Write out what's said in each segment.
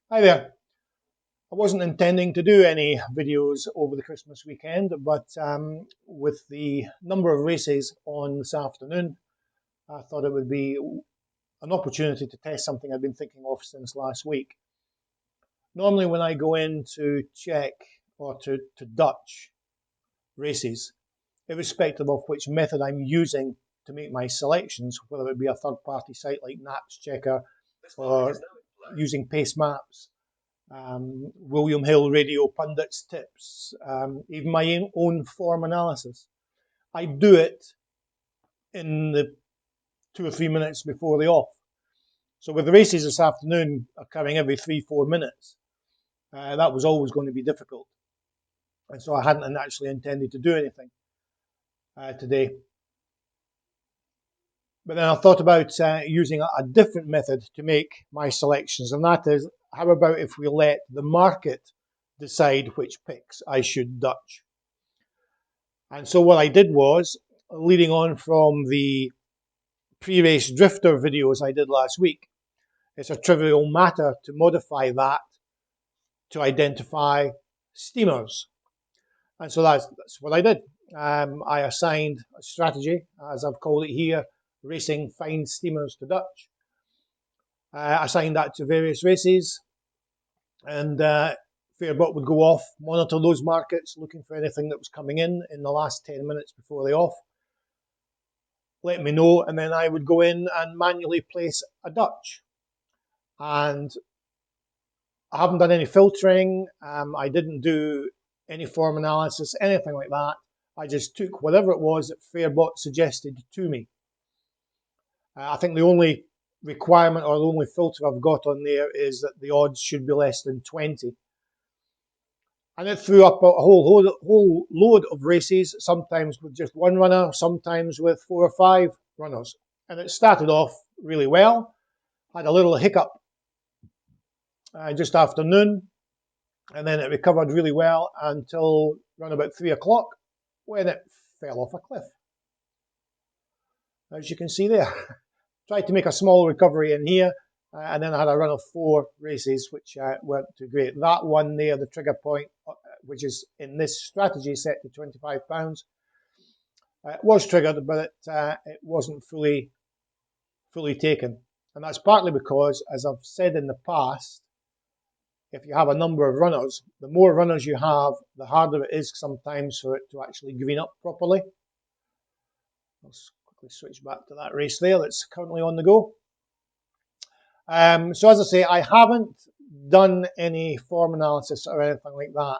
Hi there. I wasn't intending to do any videos over the Christmas weekend, but with the number of races on this afternoon, I thought it would be an opportunity to test something I've been thinking of since last week. Normally, when I go in to check or to Dutch races, irrespective of which method I'm using to make my selections, whether it be a third-party site like Naps Checker or using Pace Maps, William Hill radio pundits tips, even my own form analysis. I do it in the 2 or 3 minutes before the off. So with the races this afternoon occurring every 3-4 minutes, that was always going to be difficult. And so I hadn't actually intended to do anything today. But then I thought about using a different method to make my selections, and that is, how about if we let the market decide which picks I should Dutch? And so what I did was, leading on from the pre-race drifter videos I did last week, it's a trivial matter to modify that to identify steamers. And so that's what I did. I assigned a strategy, as I've called it here, racing fine steamers to Dutch. I assigned that to various races, and Fairbot would go off, monitor those markets, looking for anything that was coming in the last 10 minutes before the off, let me know, and then I would go in and manually place a Dutch. And I haven't done any filtering, I didn't do any form analysis, anything like that. I just took whatever it was that Fairbot suggested to me. I think the only requirement or the only filter I've got on there is that the odds should be less than 20. And it threw up a whole load of races, sometimes with just one runner, sometimes with 4 or 5 runners. And it started off really well, had a little hiccup just after noon, and then it recovered really well until around about 3 o'clock when it fell off a cliff. As you can see there, tried to make a small recovery in here, and then I had a run of 4 races which weren't too great. That one there, the trigger point, which is in this strategy set to £25, was triggered, but it wasn't fully taken. And that's partly because, as I've said in the past, if you have a number of runners, the more runners you have, the harder it is sometimes for it to actually green up properly. Let's quickly switch back to that race there that's currently on the go. So as I say, I haven't done any form analysis or anything like that.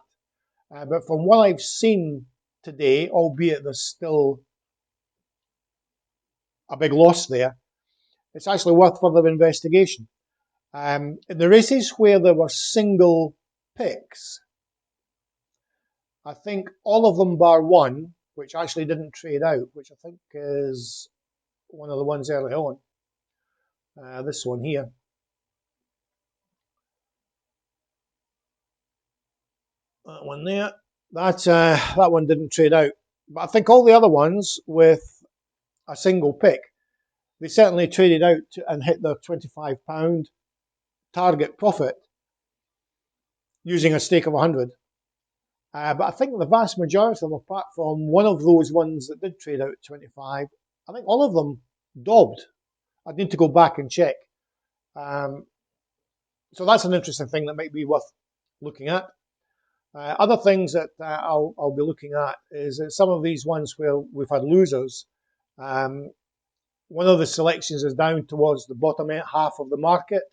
But from what I've seen today, albeit there's still a big loss there, it's actually worth further investigation. In the races where there were single picks, I think all of them bar one, which actually didn't trade out, which I think is one of the ones early on. This one here. That one there. That one didn't trade out. But I think all the other ones with a single pick, they certainly traded out and hit their £25 target profit using a stake of 100. But I think the vast majority of them, apart from one of those ones that did trade out at 25, I think all of them dobbed. I'd need to go back and check. So that's an interesting thing that might be worth looking at. Other things that I'll be looking at is some of these ones where we've had losers. One of the selections is down towards the bottom half of the market,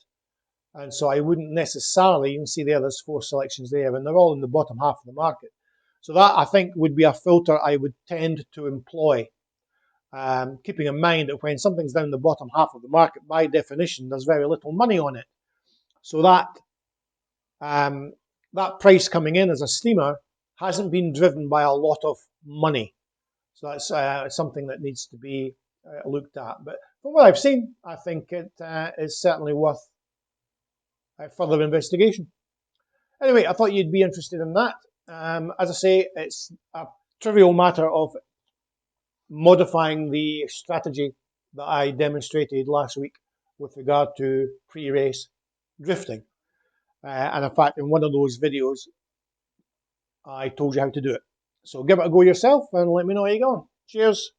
and so I wouldn't necessarily, you can see there's 4 selections there, and they're all in the bottom half of the market. So that, I think, would be a filter I would tend to employ, keeping in mind that when something's down the bottom half of the market, by definition, there's very little money on it. So that that price coming in as a steamer hasn't been driven by a lot of money. So that's something that needs to be looked at. But from what I've seen, I think it is certainly worth further investigation. Anyway, I thought you'd be interested in that. As I say, it's a trivial matter of modifying the strategy that I demonstrated last week with regard to pre-race drifting. And in fact, in one of those videos, I told you how to do it. So give it a go yourself and let me know how you go. Cheers.